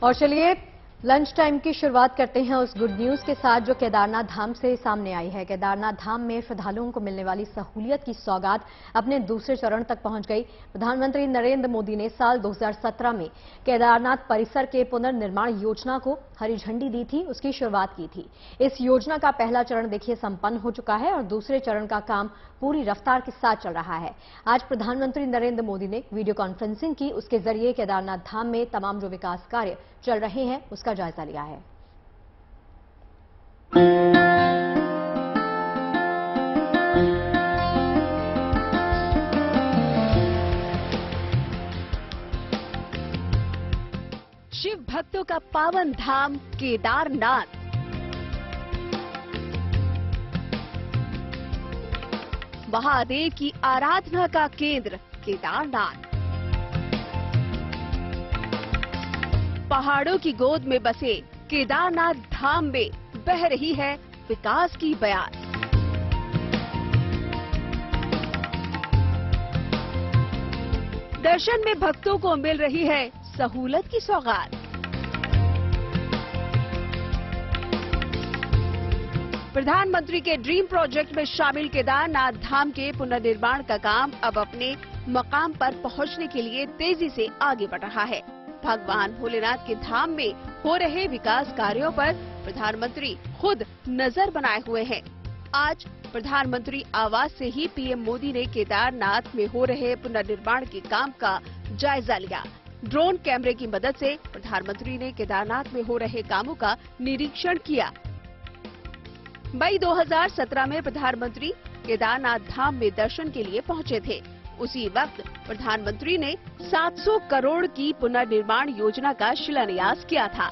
और चलिए lunch time की शुरुआत करते हैं उस गुड न्यूज के साथ जो केदारनाथ धाम से सामने आई है। केदारनाथ धाम में श्रद्धालुओं को मिलने वाली सहूलियत की सौगात अपने दूसरे चरण तक पहुंच गई। प्रधानमंत्री नरेंद्र मोदी ने साल 2017 में केदारनाथ परिसर के पुनर्निर्माण योजना को हरी झंडी दी थी, उसकी शुरुआत की थी। इस योजना का पहला चरण देखिए संपन्न हो चुका है और दूसरे चरण का काम पूरी रफ्तार के साथ चल रहा है। आज प्रधानमंत्री नरेंद्र मोदी ने वीडियो कॉन्फ्रेंसिंग की, उसके जरिए केदारनाथ धाम में तमाम जो विकास कार्य चल रहे हैं उसका जायजा लिया है। शिव भक्तों का पावन धाम केदारनाथ। महादेव की आराधना का केंद्र केदारनाथ। पहाड़ों की गोद में बसे केदारनाथ धाम में बह रही है विकास की बयार। दर्शन में भक्तों को मिल रही है सहूलत की सौगात। प्रधानमंत्री के ड्रीम प्रोजेक्ट में शामिल केदारनाथ धाम के पुनर्निर्माण का काम अब अपने मकाम पर पहुंचने के लिए तेजी से आगे बढ़ रहा है। भगवान भोलेनाथ के धाम में हो रहे विकास कार्यों पर प्रधानमंत्री खुद नजर बनाए हुए हैं। आज प्रधानमंत्री आवास से ही पीएम मोदी ने केदारनाथ में हो रहे पुनर्निर्माण के काम का जायजा लिया। ड्रोन कैमरे की मदद से प्रधानमंत्री ने केदारनाथ में हो रहे कामों का निरीक्षण किया। मई 2017 में प्रधानमंत्री केदारनाथ धाम में दर्शन के लिए पहुंचे थे। उसी वक्त प्रधानमंत्री ने 700 करोड़ की पुनर्निर्माण योजना का शिलान्यास किया था।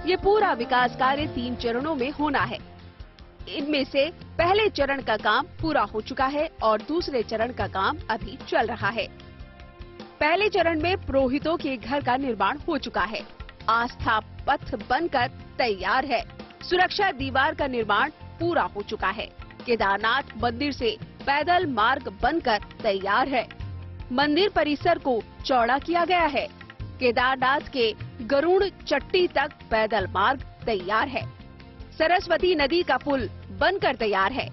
ये पूरा विकास कार्य 3 चरणों में होना है। इनमें से पहले चरण का काम पूरा हो चुका है और दूसरे चरण का काम अभी चल रहा है। पहले चरण में पुरोहितों के घर का निर्माण हो चुका है। आस्था पथ बनकर तैयार है। सुरक्षा दीवार का निर्माण पूरा हो चुका है। केदारनाथ मंदिर से पैदल मार्ग बनकर तैयार है। मंदिर परिसर को चौड़ा किया गया है। केदारनाथ के गरुड़ चट्टी तक पैदल मार्ग तैयार है। सरस्वती नदी का पुल बनकर तैयार है।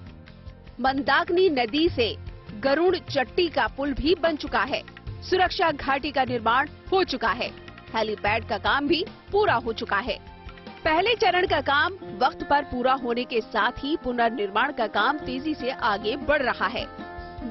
मंदाकिनी नदी से गरुड़ चट्टी का पुल भी बन चुका है। सुरक्षा घाटी का निर्माण हो चुका है। हेलीपैड का काम भी पूरा हो चुका है। पहले चरण का काम वक्त पर पूरा होने के साथ ही पुनर्निर्माण का काम तेजी से आगे बढ़ रहा है।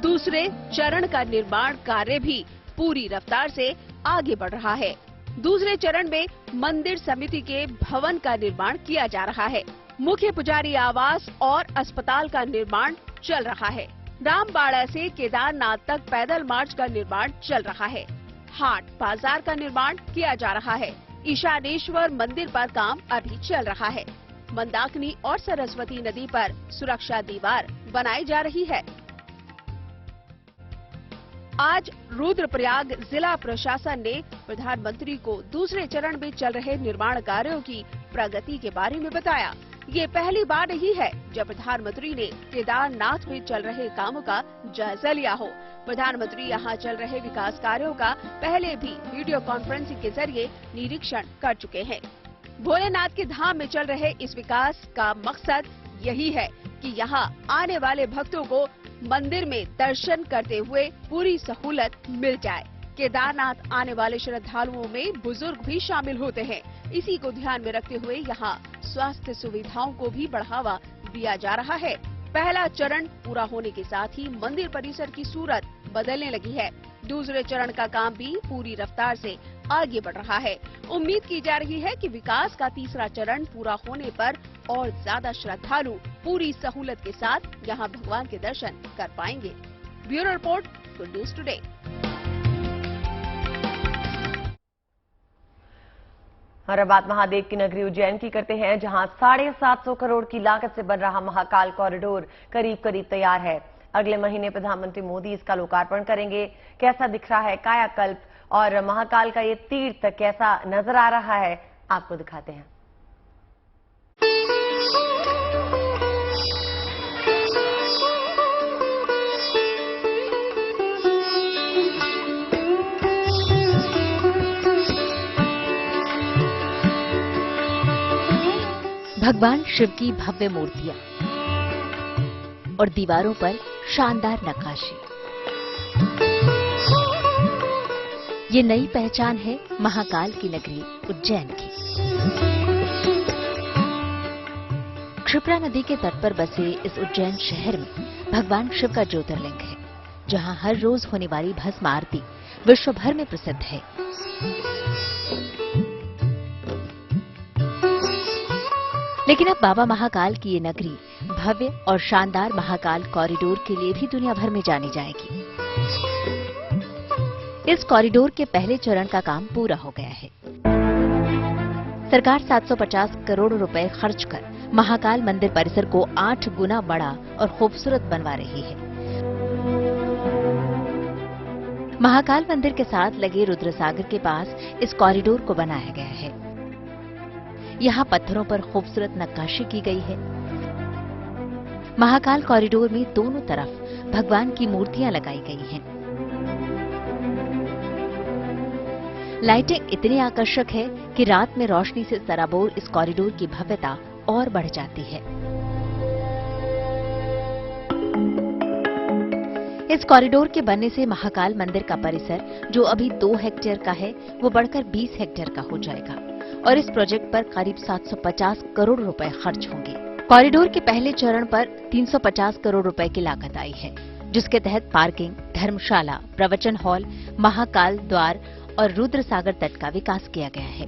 दूसरे चरण का निर्माण कार्य भी पूरी रफ्तार से आगे बढ़ रहा है। दूसरे चरण में मंदिर समिति के भवन का निर्माण किया जा रहा है। मुख्य पुजारी आवास और अस्पताल का निर्माण चल रहा है। रामबाड़ा से केदारनाथ तक पैदल मार्च का निर्माण चल रहा है। हाट बाजार का निर्माण किया जा रहा है। ईशानेश्वर मंदिर पर काम अभी चल रहा है। मंदाकिनी और सरस्वती नदी पर सुरक्षा दीवार बनाई जा रही है। आज रुद्रप्रयाग जिला प्रशासन ने प्रधानमंत्री को दूसरे चरण में चल रहे निर्माण कार्यों की प्रगति के बारे में बताया। ये पहली बार नहीं है जब प्रधानमंत्री ने केदारनाथ में चल रहे कामों का जायजा लिया हो। प्रधानमंत्री यहां चल रहे विकास कार्यों का पहले भी वीडियो कॉन्फ्रेंसिंग के जरिए निरीक्षण कर चुके हैं। भोलेनाथ के धाम में चल रहे इस विकास का मकसद यही है कि यहां आने वाले भक्तों को मंदिर में दर्शन करते हुए पूरी सहूलत मिल जाए। केदारनाथ आने वाले श्रद्धालुओं में बुजुर्ग भी शामिल होते हैं। इसी को ध्यान में रखते हुए यहाँ स्वास्थ्य सुविधाओं को भी बढ़ावा दिया जा रहा है। पहला चरण पूरा होने के साथ ही मंदिर परिसर की सूरत बदलने लगी है। दूसरे चरण का काम भी पूरी रफ्तार से आगे बढ़ रहा है। उम्मीद की जा रही है कि विकास का तीसरा चरण पूरा होने पर और ज्यादा श्रद्धालु पूरी सहूलत के साथ यहाँ भगवान के दर्शन कर पाएंगे। Bureau report, good news today. और अब बात महादेव की नगरी उज्जैन की करते हैं, जहां 750 करोड़ की लागत से बन रहा महाकाल कॉरिडोर करीब तैयार है। अगले महीने प्रधानमंत्री मोदी इसका लोकार्पण करेंगे। कैसा दिख रहा है कायाकल्प और महाकाल का ये तीर्थ कैसा नजर आ रहा है, आपको दिखाते हैं। भगवान शिव की भव्य मूर्तियां और दीवारों पर शानदार नक्काशी। ये नई पहचान है महाकाल की नगरी उज्जैन की। क्षिप्रा नदी के तट पर बसे इस उज्जैन शहर में भगवान शिव का ज्योतिर्लिंग है, जहां हर रोज होने वाली भस्म आरती विश्व भर में प्रसिद्ध है। लेकिन अब बाबा महाकाल की ये नगरी भव्य और शानदार महाकाल कॉरिडोर के लिए भी दुनिया भर में जानी जाएगी। इस कॉरिडोर के पहले चरण का काम पूरा हो गया है। सरकार 750 करोड़ रुपए खर्च कर महाकाल मंदिर परिसर को 8 गुना बड़ा और खूबसूरत बनवा रही है। महाकाल मंदिर के साथ लगे रुद्रसागर के पास इस कॉरिडोर को बनाया गया है। यहाँ पत्थरों पर खूबसूरत नक्काशी की गई है। महाकाल कॉरिडोर में दोनों तरफ भगवान की मूर्तियां लगाई गई हैं। लाइटिंग इतनी आकर्षक है कि रात में रोशनी से सराबोर इस कॉरिडोर की भव्यता और बढ़ जाती है। इस कॉरिडोर के बनने से महाकाल मंदिर का परिसर, जो अभी 2 हेक्टेयर का है, वो बढ़कर 20 हेक्टेयर का हो जाएगा और इस प्रोजेक्ट पर करीब 750 करोड़ रुपए खर्च होंगे। कॉरिडोर के पहले चरण पर 350 करोड़ रुपए की लागत आई है, जिसके तहत पार्किंग, धर्मशाला, प्रवचन हॉल, महाकाल द्वार और रुद्रसागर तट का विकास किया गया है।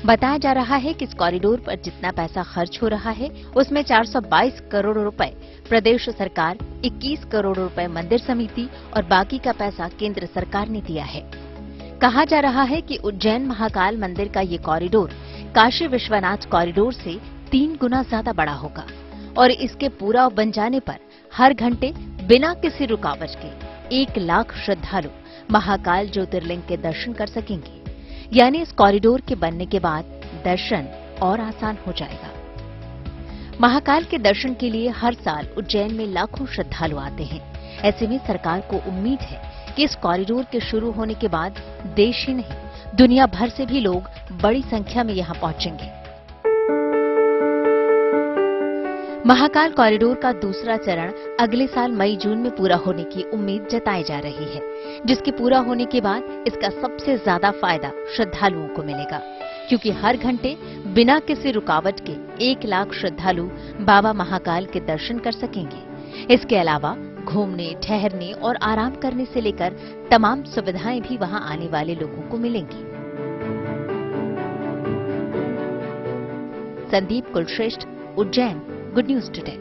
बताया जा रहा है कि इस कॉरिडोर पर जितना पैसा खर्च हो रहा है, उसमें 422 करोड़ रुपए प्रदेश सरकार, 21 करोड़ रुपए मंदिर समिति और बाकी का पैसा केंद्र सरकार ने दिया है। कहा जा रहा है कि उज्जैन महाकाल मंदिर का ये कॉरिडोर काशी विश्वनाथ कॉरिडोर से 3 गुना ज्यादा बड़ा होगा और इसके पूरा बन जाने पर हर घंटे बिना किसी रुकावट के 1 लाख श्रद्धालु महाकाल ज्योतिर्लिंग के दर्शन कर सकेंगे। यानी इस कॉरिडोर के बनने के बाद दर्शन और आसान हो जाएगा। महाकाल के दर्शन के लिए हर साल उज्जैन में लाखों श्रद्धालु आते हैं। ऐसे में सरकार को उम्मीद है कि इस कॉरिडोर के शुरू होने के बाद देश ही नहीं, दुनिया भर से भी लोग बड़ी संख्या में यहां पहुंचेंगे। महाकाल कॉरिडोर का दूसरा चरण अगले साल मई-जून में पूरा होने की उम्मीद जताई जा रही है, जिसके पूरा होने के बाद इसका सबसे ज्यादा फायदा श्रद्धालुओं को मिलेगा, क्योंकि हर घंटे बिना किसी रुकावट के 1 लाख श्रद्धालु बाबा महाकाल के दर्शन कर सकेंगे। इसके अलावा घूमने, ठहरने और आराम करने से लेकर तमाम सुविधाएं भी वहां आने वाले लोगों को मिलेंगी। Sandeep Kulshreshtha, Ujjain, good news today.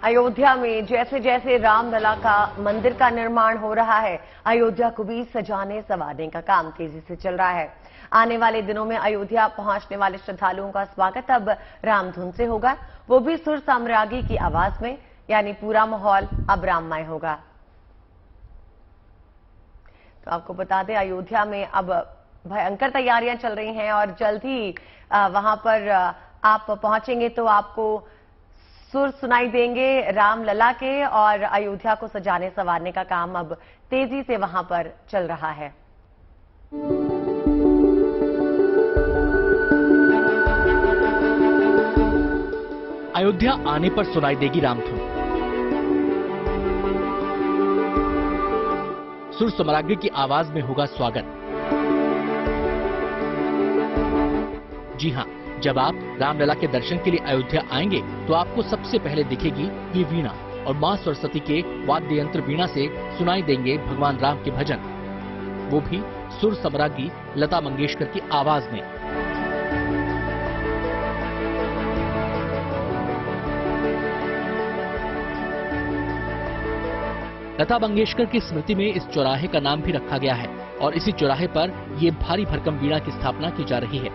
Ayodhya में जैसे जैसे रामलला का मंदिर का निर्माण हो रहा है, अयोध्या को भी सजाने संवारने का काम तेजी से चल रहा है। आने वाले दिनों में अयोध्या पहुंचने वाले श्रद्धालुओं का स्वागत अब रामधुन से होगा, वो भी सुर साम्राज्ञी की आवाज में, यानी पूरा माहौल अब राममय होगा। तो आपको बता दें, अयोध्या में अब भयंकर तैयारियां चल रही हैं और जल्द ही वहां पर आप पहुंचेंगे तो आपको सुर सुनाई देंगे रामलला के, और अयोध्या को सजाने संवारने का काम अब तेजी से वहां पर चल रहा है। अयोध्या आने पर सुनाई देगी रामधुन। सुर साम्राज्ञी की आवाज में होगा स्वागत। जी हां, जब आप रामलला के दर्शन के लिए अयोध्या आएंगे तो आपको सबसे पहले दिखेगी ये वीणा, और मां सरस्वती के वाद्य यंत्र वीणा से सुनाई देंगे भगवान राम के भजन, वो भी सुर साम्राज्ञी लता मंगेशकर की आवाज में। लता मंगेशकर की स्मृति में इस चौराहे का नाम भी रखा गया है और इसी चौराहे पर ये भारी भरकम वीणा की स्थापना की जा रही है।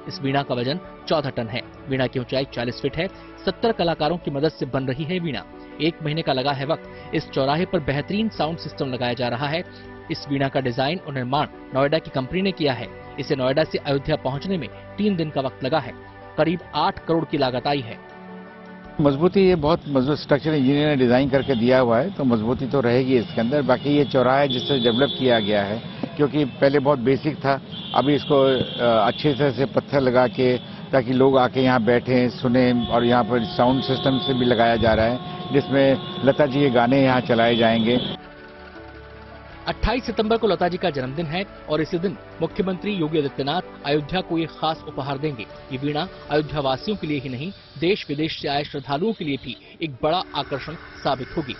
इस वीणा का वजन 14 टन है। वीणा की ऊंचाई 40 फीट है। 70 कलाकारों की मदद से बन रही है वीणा। 1 महीने का लगा है वक्त। इस चौराहे पर बेहतरीन साउंड सिस्टम लगाया जा रहा है। इस वीणा का डिजाइन और निर्माण नोएडा की कंपनी ने किया है। इसे नोएडा से अयोध्या पहुंचने में 3 दिन का वक्त लगा है। करीब 8 करोड़ की लागत आई है। मजबूती ये बहुत मजबूत स्ट्रक्चर इंजीनियर ने डिजाइन करके दिया हुआ है, तो मजबूती तो रहेगी इसके अंदर। बाकी ये चौराहा जिससे डेवलप किया गया है, क्योंकि पहले बहुत बेसिक था, अभी इसको अच्छी तरह से पत्थर लगा के ताकि लोग आके यहाँ बैठें, सुने, और यहाँ पर साउंड सिस्टम से भी लगाया जा रहा है जिसमें लता जी के गाने यहाँ चलाए जाएंगे। 28 सितंबर को लता जी का जन्मदिन है और इसी दिन मुख्यमंत्री योगी आदित्यनाथ अयोध्या को एक खास उपहार देंगे। ये वीणा अयोध्या वासियों के लिए ही नहीं, देश विदेश से आए श्रद्धालुओं के लिए भी एक बड़ा आकर्षण साबित होगी।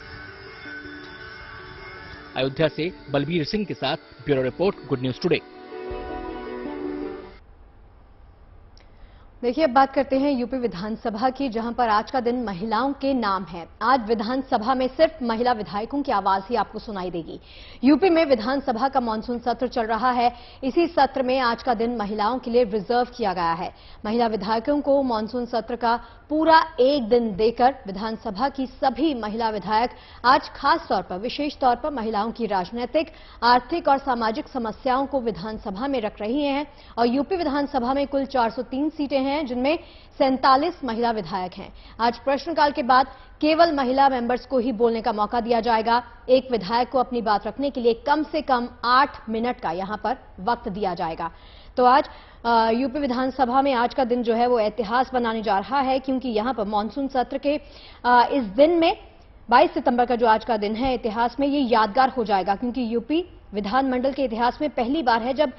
अयोध्या से बलबीर सिंह के साथ bureau report, good news today. देखिए, अब बात करते हैं यूपी विधानसभा की, जहां पर आज का दिन महिलाओं के नाम है। आज विधानसभा में सिर्फ महिला विधायकों की आवाज ही आपको सुनाई देगी। यूपी में विधानसभा का मानसून सत्र चल रहा है। इसी सत्र में आज का दिन महिलाओं के लिए रिजर्व किया गया है। महिला विधायकों को मानसून सत्र का पूरा एक दिन देकर विधानसभा की सभी महिला विधायक आज खास तौर पर, विशेष तौर पर महिलाओं की राजनीतिक, आर्थिक और सामाजिक समस्याओं को विधानसभा में रख रही हैं। और यूपी विधानसभा में कुल 403 सीटें हैं, जिनमें 47 महिला विधायक हैं। आज प्रश्नकाल के बाद केवल महिला मेंबर्स को ही बोलने का मौका दिया जाएगा। एक विधायक को अपनी बात रखने के लिए कम से कम 8 मिनट का यहां पर वक्त दिया जाएगा। तो आज यूपी विधानसभा में आज का दिन जो है वो इतिहास बनाने जा रहा है, क्योंकि यहां पर मानसून सत्र के इस दिन में 22 सितंबर का जो आज का दिन है, इतिहास में ये यादगार हो जाएगा, क्योंकि यूपी विधानमंडल के इतिहास में पहली बार है जब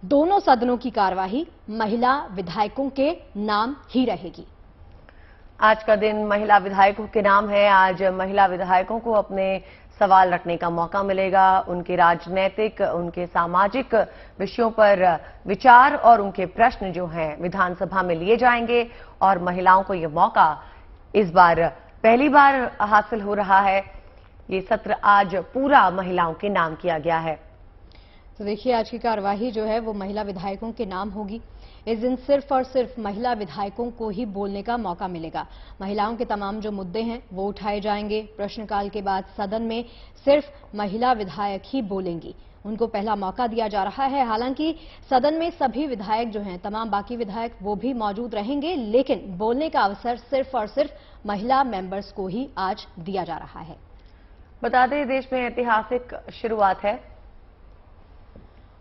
दोनों सदनों की कार्यवाही महिला विधायकों के नाम ही रहेगी। आज का दिन महिला विधायकों के नाम है। आज महिला विधायकों को अपने सवाल रखने का मौका मिलेगा। उनके राजनीतिक, उनके सामाजिक विषयों पर विचार और उनके प्रश्न जो हैं विधानसभा में लिए जाएंगे। और महिलाओं को यह मौका इस बार पहली बार हासिल हो रहा है। ये सत्र आज पूरा महिलाओं के नाम किया गया है। तो देखिए, आज की कार्यवाही जो है वो महिला विधायकों के नाम होगी। इस दिन सिर्फ और सिर्फ महिला विधायकों को ही बोलने का मौका मिलेगा। महिलाओं के तमाम जो मुद्दे हैं वो उठाए जाएंगे। प्रश्नकाल के बाद सदन में सिर्फ महिला विधायक ही बोलेंगी, उनको पहला मौका दिया जा रहा है। हालांकि सदन में सभी विधायक जो हैं, तमाम बाकी विधायक वो भी मौजूद रहेंगे, लेकिन बोलने का अवसर सिर्फ और सिर्फ महिला मेंबर्स को ही आज दिया जा रहा है। बता दें, देश में ऐतिहासिक शुरुआत है।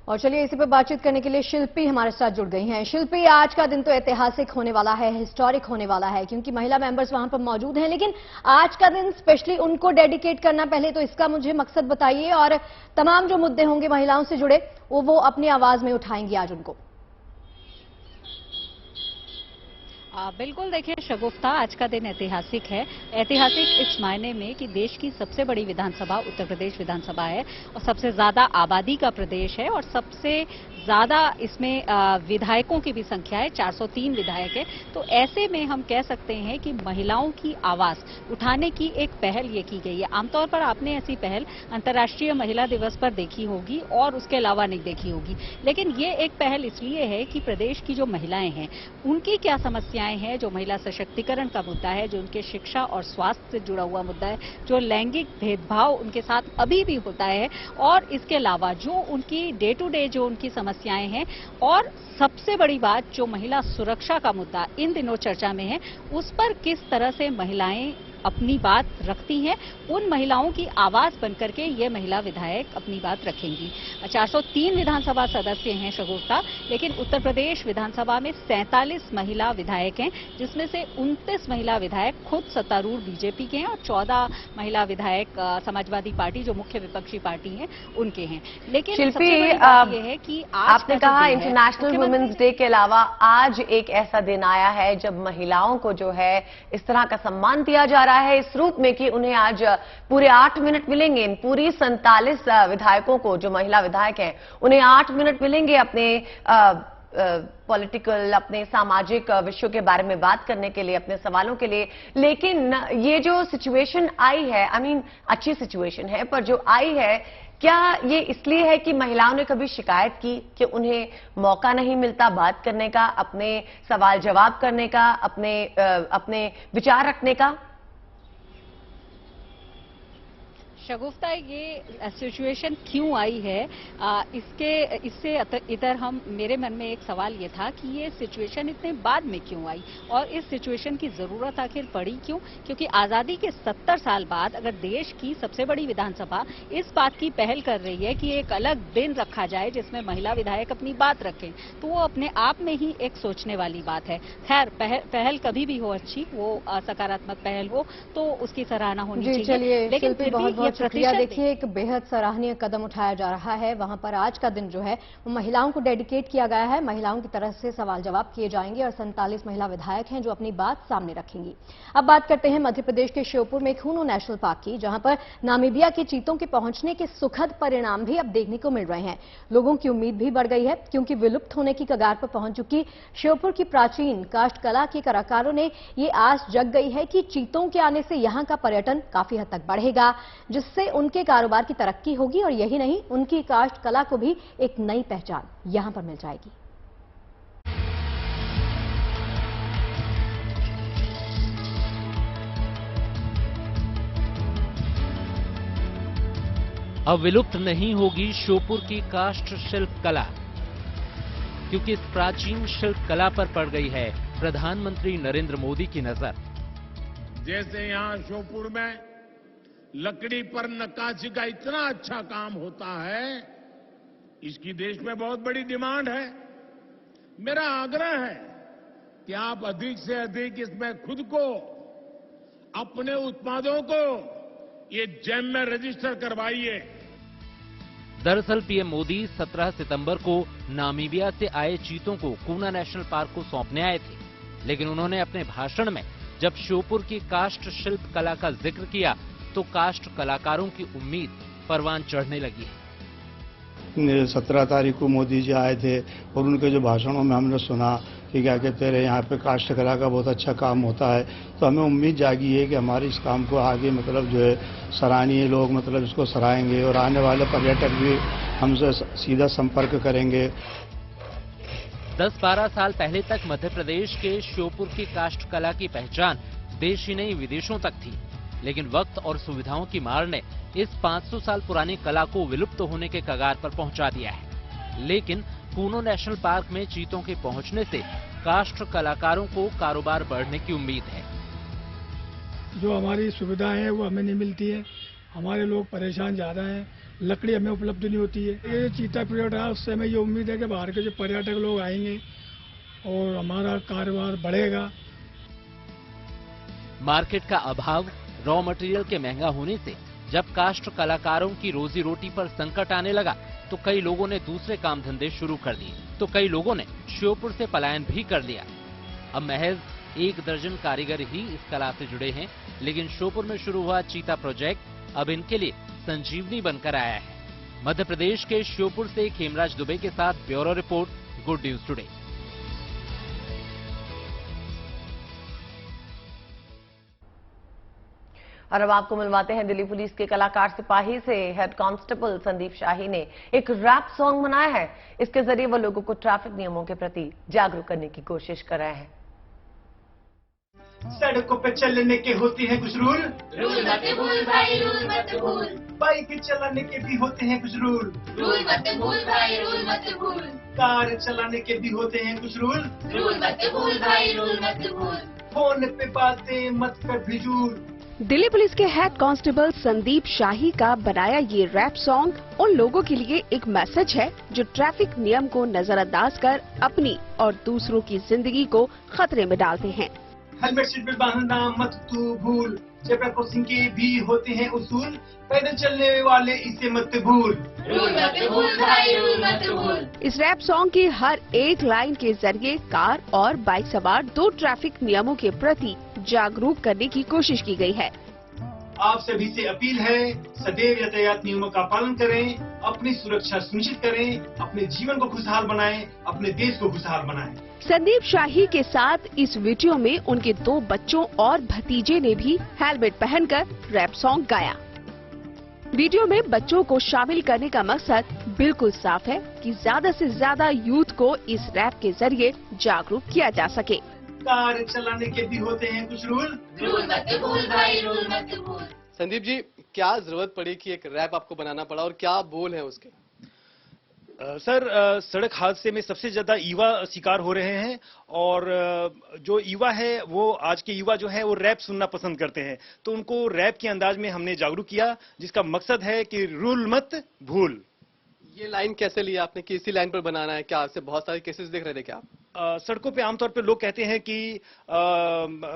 और चलिए, इसी पर बातचीत करने के लिए शिल्पी हमारे साथ जुड़ गई हैं। शिल्पी, आज का दिन तो ऐतिहासिक होने वाला है, हिस्टोरिक होने वाला है, क्योंकि महिला मेंबर्स वहां पर मौजूद हैं, लेकिन आज का दिन स्पेशली उनको डेडिकेट करना, पहले तो इसका मुझे मकसद बताइए, और तमाम जो मुद्दे होंगे महिलाओं से जुड़े वो अपनी आवाज में उठाएंगी आज उनको। बिल्कुल, देखिए शगुफ्ता, आज का दिन ऐतिहासिक है। ऐतिहासिक इस मायने में कि देश की सबसे बड़ी विधानसभा उत्तर प्रदेश विधानसभा है और सबसे ज्यादा आबादी का प्रदेश है और सबसे ज्यादा इसमें विधायकों की भी संख्या है, 403 विधायक है। तो ऐसे में हम कह सकते हैं कि महिलाओं की आवाज उठाने की एक पहल ये की गई है। आमतौर पर आपने ऐसी पहल अंतर्राष्ट्रीय महिला दिवस पर देखी होगी और उसके अलावा नहीं देखी होगी, लेकिन ये एक पहल इसलिए है कि प्रदेश की जो महिलाएं हैं उनकी क्या समस्याएं हैं, जो महिला सशक्तिकरण का मुद्दा है, जो उनके शिक्षा और स्वास्थ्य से जुड़ा हुआ मुद्दा है, जो लैंगिक भेदभाव उनके साथ अभी भी होता है, और इसके अलावा जो उनकी डे टू डे जो उनकी समस्याएं हैं, और सबसे बड़ी बात जो महिला सुरक्षा का मुद्दा इन दिनों चर्चा में है, उस पर किस तरह से महिलाएं अपनी बात रखती हैं, उन महिलाओं की आवाज बनकर के ये महिला विधायक अपनी बात रखेंगी। 403 विधानसभा सदस्य हैं शगुफ्ता, लेकिन उत्तर प्रदेश विधानसभा में 47 महिला विधायक हैं, जिसमें से 29 महिला विधायक खुद सत्तारूढ़ बीजेपी के हैं और 14 महिला विधायक समाजवादी पार्टी जो मुख्य विपक्षी पार्टी है उनके हैं। लेकिन शिल्पी, ये है कि आज आपने कहा इंटरनेशनल वुमेन्स डे के अलावा आज एक ऐसा दिन आया है जब महिलाओं को जो है इस तरह का सम्मान दिया जा रहा है, इस रूप में कि उन्हें आज पूरे 8 मिनट मिलेंगे। इन पूरी 47 विधायकों को, जो महिला विधायक हैं, उन्हें 8 मिनट मिलेंगे अपने पॉलिटिकल, अपने सामाजिक विषयों के बारे में बात करने के लिए, अपने सवालों के लिए। लेकिन ये जो सिचुएशन आई है, अच्छी सिचुएशन है, पर जो आई है, क्या ये इसलिए है कि महिलाओं ने कभी शिकायत की कि उन्हें मौका नहीं मिलता बात करने का, अपने सवाल जवाब करने का, अपने विचार रखने का? शगुफ्ता, ये सिचुएशन क्यों आई है, इससे इधर मेरे मन में एक सवाल ये था कि ये सिचुएशन इतने बाद में क्यों आई और इस सिचुएशन की जरूरत आखिर पड़ी क्यों? क्योंकि आजादी के 70 साल बाद अगर देश की सबसे बड़ी विधानसभा इस बात की पहल कर रही है कि एक अलग दिन रखा जाए जिसमें महिला विधायक अपनी बात रखें, तो वो अपने आप में ही एक सोचने वाली बात है। खैर, पहल कभी भी हो अच्छी, वो सकारात्मक पहल हो तो उसकी सराहना होनी चाहिए। चलिए, लेकिन शिल्पी, बहुत बहुत शुक्रिया। देखिए, एक बेहद सराहनीय कदम उठाया जा रहा है। वहां पर आज का दिन जो है वो महिलाओं को डेडिकेट किया गया है। महिलाओं की तरफ से सवाल जवाब किए जाएंगे और 47 महिला विधायक हैं जो अपनी बात सामने रखेंगी। अब बात करते हैं मध्य प्रदेश के श्योपुर में खूनो नेशनल पार्क की, जहां पर नामीबिया के चीतों के पहुंचने के सुखद परिणाम भी अब देखने को मिल रहे हैं। लोगों की उम्मीद भी बढ़ गई है क्योंकि विलुप्त होने की कगार पर पहुंच चुकी श्योपुर की प्राचीन काष्ठ कला के कलाकारों ने ये आस जग गई है कि चीतों के आने से यहां का पर्यटन काफी हद तक बढ़ेगा, जिससे उनके कारोबार की तरक्की होगी और यही नहीं, उनकी काष्ठ कला को भी एक नई पहचान यहां पर मिल जाएगी। अब विलुप्त नहीं होगी श्योपुर की काष्ठ शिल्प कला, क्योंकि इस प्राचीन शिल्प कला पर पड़ गई है प्रधानमंत्री नरेंद्र मोदी की नजर। जैसे यहाँ श्योपुर में लकड़ी पर नक्काशी का इतना अच्छा काम होता है, इसकी देश में बहुत बड़ी डिमांड है। मेरा आग्रह है कि आप अधिक से अधिक इसमें खुद को, अपने उत्पादों को ये जेम में रजिस्टर करवाइए। दरअसल पीएम मोदी 17 सितंबर को नामीबिया से आए चीतों को खूनो नेशनल पार्क को सौंपने आए थे, लेकिन उन्होंने अपने भाषण में जब श्योपुर की काष्ठ शिल्प कला का जिक्र किया तो काष्ठ कलाकारों की उम्मीद परवान चढ़ने लगी है। 17 तारीख को मोदी जी आए थे और उनके जो भाषणों में हमने सुना कि क्या कहते हैं यहाँ पे काष्ठ कला का बहुत अच्छा काम होता है, तो हमें उम्मीद जागी है कि हमारे इस काम को आगे मतलब जो है सराहनीय लोग मतलब इसको सराहेंगे और आने वाले पर्यटक भी हमसे सीधा संपर्क करेंगे। 10-12 साल पहले तक मध्य प्रदेश के श्योपुर की काष्ठ कला की पहचान देश ही नहीं विदेशों तक थी, लेकिन वक्त और सुविधाओं की मार ने इस 500 साल पुरानी कला को विलुप्त होने के कगार पर पहुंचा दिया है। लेकिन खूनो नेशनल पार्क में चीतों के पहुंचने से काष्ठ कलाकारों को कारोबार बढ़ने की उम्मीद है। जो हमारी सुविधाएं हैं वो हमें नहीं मिलती है, हमारे लोग परेशान ज्यादा हैं, लकड़ी हमें उपलब्ध नहीं होती है। ये चीता पीरियड है, उससे हमें ये उम्मीद है कि बाहर के जो पर्यटक लोग आएंगे और हमारा कारोबार बढ़ेगा। मार्केट का अभाव, रॉ मटेरियल के महंगा होने से जब काष्ठ कलाकारों की रोजी रोटी पर संकट आने लगा तो कई लोगों ने दूसरे काम धंधे शुरू कर दिए, तो कई लोगों ने श्योपुर से पलायन भी कर लिया। अब महज 1 दर्जन कारीगर ही इस कला से जुड़े हैं, लेकिन श्योपुर में शुरू हुआ चीता प्रोजेक्ट अब इनके लिए संजीवनी बनकर आया है। मध्य प्रदेश के श्योपुर से खेमराज दुबे के साथ bureau report, good news today. और अब आपको मिलवाते हैं दिल्ली पुलिस के कलाकार सिपाही से। हेड कांस्टेबल संदीप शाही ने एक रैप सॉन्ग बनाया है। इसके जरिए वो लोगों को ट्रैफिक नियमों के प्रति जागरूक करने की कोशिश कर रहे हैं। सड़कों पे चलने के होते हैं कुछ रूल मत भूल भाई, रूल मत भूल। बाइक चलाने के भी होते हैं कुछ रूल मत भूल भाई, रूल मत भूल। कार चलाने के भी होते हैं कुछ रूल मत भूल भाई, रूल मत भूल। फोन पे बातें मत कर भिजूल। दिल्ली पुलिस के हेड कांस्टेबल संदीप शाही का बनाया ये रैप सॉन्ग उन लोगों के लिए एक मैसेज है जो ट्रैफिक नियम को नजरअंदाज कर अपनी और दूसरों की जिंदगी को खतरे में डालते हैं। हेलमेट सीट बेल्ट बांधना मत तू भूल। जेब्रा क्रॉसिंग के भी होते हैं उसूल। पैदल चलने वाले इसे मत भूल। मत भूल भाई, रूल मत भूल। इस रैप सॉन्ग की हर एक लाइन के जरिए कार और बाइक सवार 2 ट्रैफिक नियमों के प्रति जागरूक करने की कोशिश की गई है। आप सभी से अपील है, सदैव यातायात नियमों का पालन करें, अपनी सुरक्षा सुनिश्चित करें, अपने जीवन को खुशहाल बनाएं, अपने देश को खुशहाल बनाएं। संदीप शाही के साथ इस वीडियो में उनके 2 बच्चों और भतीजे ने भी हेलमेट पहनकर रैप सॉन्ग गाया। वीडियो में बच्चों को शामिल करने का मकसद बिल्कुल साफ है कि ज्यादा से ज्यादा यूथ को इस रैप के जरिए जागरूक किया जा सके। कार चलाने के भी होते हैं कुछ रूल मत भूल भाई, रूल मत भूल। संदीप जी, क्या जरूरत पड़ी कि एक रैप आपको बनाना पड़ा और क्या बोल है उसके? सर, सड़क हादसे में सबसे ज्यादा युवा शिकार हो रहे हैं और जो युवा है वो आज के युवा जो है वो रैप सुनना पसंद करते हैं, तो उनको रैप के अंदाज में हमने जागरूक किया, जिसका मकसद है कि रूल मत भूल। ये लाइन कैसे लिया आपने कि इसी लाइन पर बनाना है? क्या आपसे बहुत सारे केसेस देख रहे थे क्या आप? सड़कों पे आमतौर पे लोग कहते हैं कि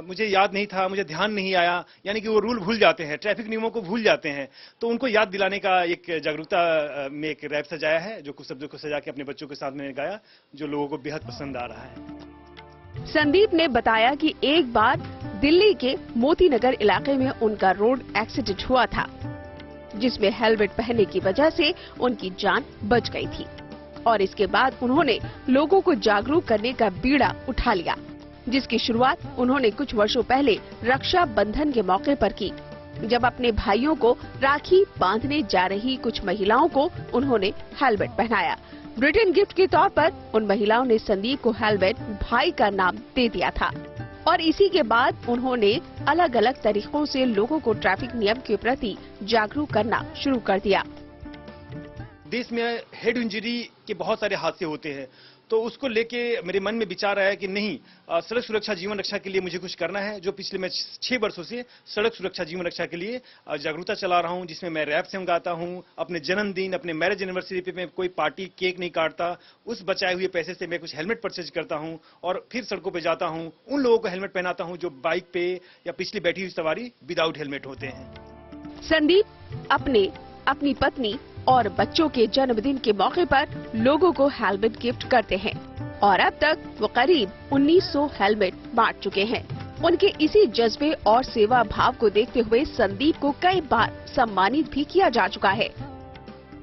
मुझे याद नहीं था, मुझे ध्यान नहीं आया, यानी कि वो रूल भूल जाते हैं, ट्रैफिक नियमों को भूल जाते हैं, तो उनको याद दिलाने का एक जागरूकता में एक रैप सजाया है, जो कुछ शब्दों को सजा के अपने बच्चों के साथ मैंने गाया, जो लोगों को बेहद पसंद आ रहा है। संदीप ने बताया कि एक बार दिल्ली के मोती नगर इलाके में उनका रोड एक्सीडेंट हुआ था, जिसमें हेलमेट पहनने की वजह से उनकी जान बच गई थी और इसके बाद उन्होंने लोगों को जागरूक करने का बीड़ा उठा लिया, जिसकी शुरुआत उन्होंने कुछ वर्षों पहले रक्षा बंधन के मौके पर की, जब अपने भाइयों को राखी बांधने जा रही कुछ महिलाओं को उन्होंने हेलमेट पहनाया। रिटर्न गिफ्ट के तौर पर उन महिलाओं ने संदीप को हेलमेट भाई का नाम दे दिया था और इसी के बाद उन्होंने अलग अलग तरीकों से लोगों को ट्रैफिक नियम के प्रति जागरूक करना शुरू कर दिया। देश में हेड इंजरी के बहुत सारे हादसे होते हैं, तो उसको लेके मेरे मन में विचार आया कि नहीं, सड़क सुरक्षा जीवन रक्षा के लिए मुझे कुछ करना है। जो पिछले मैं 6 वर्षों से सड़क सुरक्षा जीवन रक्षा के लिए जागरूकता चला रहा हूं, जिसमें मैं रैप सॉन्ग गाता हूं, अपने जन्मदिन, अपने मैरिज एनिवर्सरी पे मैं कोई पार्टी केक नहीं काटता, उस बचाए हुए पैसे से मैं कुछ हेलमेट परचेज करता हूं और फिर सड़कों पे जाता हूं, उन लोगों को हेलमेट पहनाता हूं जो बाइक पे या पिछली बैठी हुई सवारी विदाउट हेलमेट होते हैं। संदीप अपनी पत्नी और बच्चों के जन्मदिन के मौके पर लोगों को हेलमेट गिफ्ट करते हैं और अब तक वो करीब 1900 हेलमेट बांट चुके हैं। उनके इसी जज्बे और सेवा भाव को देखते हुए संदीप को कई बार सम्मानित भी किया जा चुका है,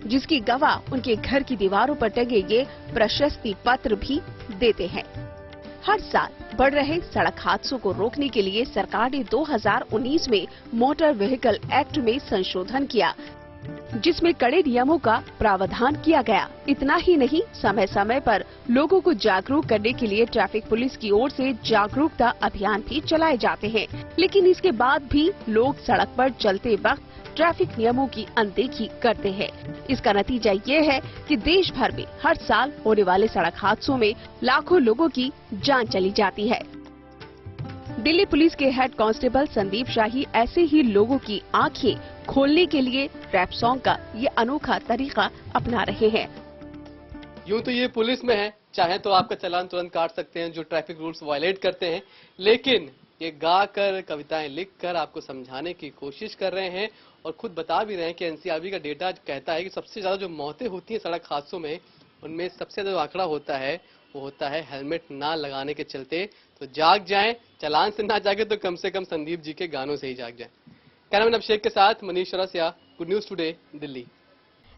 जिसकी गवाह उनके घर की दीवारों पर टंगे ये प्रशस्ति पत्र भी देते हैं। हर साल बढ़ रहे सड़क हादसों को रोकने के लिए सरकार ने 2019 में मोटर व्हीकल एक्ट में संशोधन किया, जिसमें कड़े नियमों का प्रावधान किया गया। इतना ही नहीं, समय समय पर लोगों को जागरूक करने के लिए ट्रैफिक पुलिस की ओर से जागरूकता अभियान भी चलाए जाते हैं, लेकिन इसके बाद भी लोग सड़क पर चलते वक्त ट्रैफिक नियमों की अनदेखी करते हैं। इसका नतीजा ये है कि देश भर में हर साल होने वाले सड़क हादसों में लाखों लोगों की जान चली जाती है। दिल्ली पुलिस के हेड कांस्टेबल संदीप शाही ऐसे ही लोगों की आंखें खोलने के लिए रैप सॉन्ग का ये अनोखा तरीका अपना रहे हैं। यूं तो ये पुलिस में है, चाहे तो आपका चालान तुरंत काट सकते हैं जो ट्रैफिक रूल्स वायलेट करते हैं, लेकिन ये गाकर, कविताएं लिखकर आपको समझाने की कोशिश कर रहे हैं और खुद बता भी रहे हैं कि एनसीआरबी का डेटा कहता है कि सबसे ज्यादा जो मौतें होती हैं सड़क हादसों में, उनमें सबसे ज्यादा आंकड़ा होता है वो होता है हेलमेट ना लगाने के चलते। तो जाग जाएं, चालान से ना जागे तो कम से कम संदीप जी के गानों से ही जाग जाएं। कैमरामैन अभिषेक के साथ मनीष रसिया, गुड न्यूज टुडे, दिल्ली।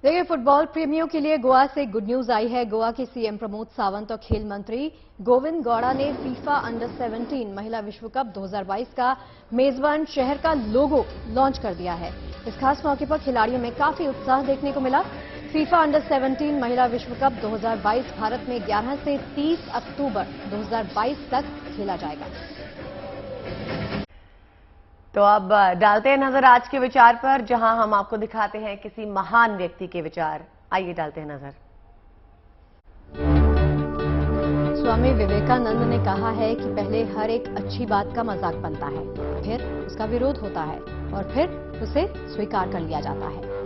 देखिए, फुटबॉल प्रेमियों के लिए गोवा से गुड न्यूज आई है। गोवा के सीएम प्रमोद सावंत और खेल मंत्री गोविंद गौड़ा ने फीफा अंडर 17 महिला विश्व कप 2022 का मेजबान शहर का लोगो लॉन्च कर दिया है। इस खास मौके पर खिलाड़ियों में काफी उत्साह देखने को मिला। फीफा अंडर 17 महिला विश्व कप 2022 भारत में 11 से 30 अक्टूबर 2022 तक खेला जाएगा। तो अब डालते हैं नजर आज के विचार पर, जहां हम आपको दिखाते हैं किसी महान व्यक्ति के विचार। आइए डालते हैं नजर। स्वामी विवेकानंद ने कहा है कि पहले हर एक अच्छी बात का मजाक बनता है, फिर उसका विरोध होता है और फिर उसे स्वीकार कर लिया जाता है।